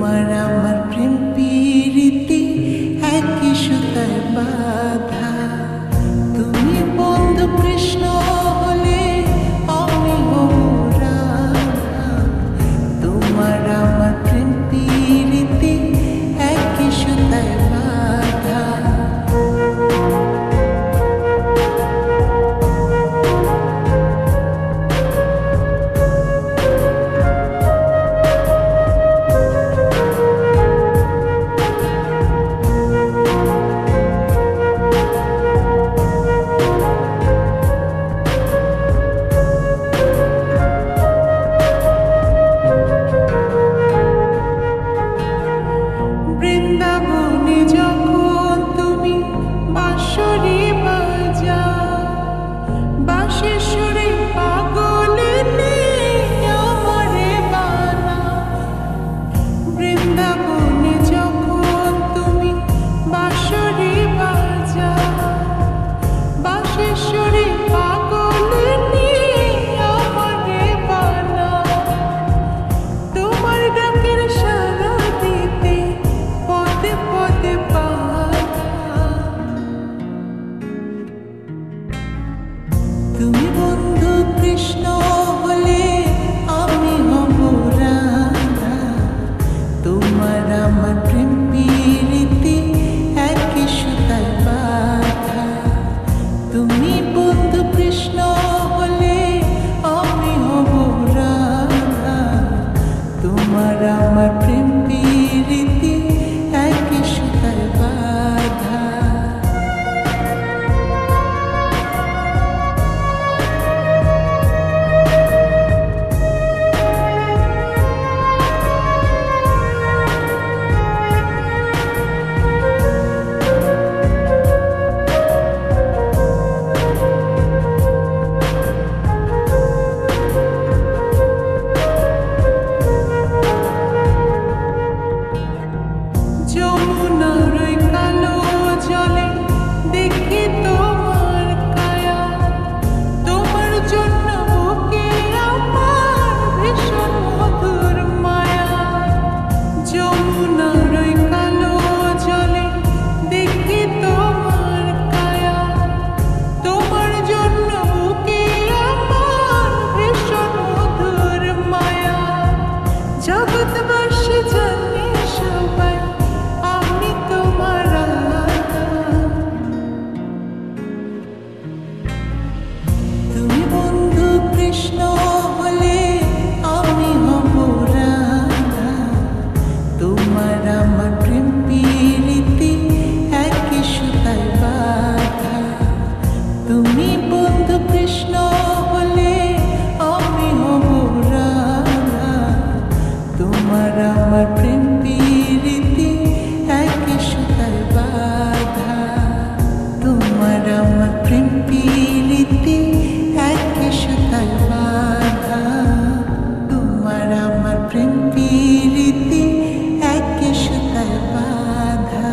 তোমার আমার প্রেম প্রীতি একই সুতায় বাঁধা। তুমি বন্ধু কৃষ্ণ হলে আমি হব রাধা। তোমার আমার প্রেম প্রীতি একই সুতায় বাঁধা। বৃন্দাবনে যখন তুমি বাঁশরি বাজাও, বাঁশির সুরে পাগলিনী আমারে বানাও। বৃন্দাবনে যখন তুমি বাঁশরি বাজাও, বাঁশির সুরে পাগলিনী আমারে বানাও। তোমার ডাকের সাড়া দিতে পদে পদে বাধা। তুমি বন্ধু কৃষ্ণ হলে আমি হব রাধা। তোমার আমার প্রেম প্রীতি একই সুতায় বাঁধা। তুমি বন্ধু কৃষ্ণ হলে আমি হব রাধা। তোমার আমার প্রেম প্রীতি একই সুতায় বাঁধা। যমুনার ওই কালো জলে দেখি তোমার কায়া। তোমার জন্য বুকে আমার ভীষণ মধুর মায়া। যমুনার ওই কালো জলে দেখি তোমার কায়া। তোমার জন্য বুকে আমার ভীষণ মধুর মায়া। জগৎবাসী জানে সবাই আমি তোমার রাধা। তুমি বন্ধু কৃষ্ণ হলে আমি হব রাধা। তোমার আমার প্রেম প্রীতি একই সুতায় বাঁধা। তুমি বন্ধু কৃষ্ণ হলে আমি হব রাধা। তোমার আমার প্রেম প্রীতি একই সুতায় বাঁধা। তোমার আমার প্রেম প্রীতি একই সুতায় বাঁধা। তোমার আমার প্রেম প্রীতি একই সুতায় বাঁধা।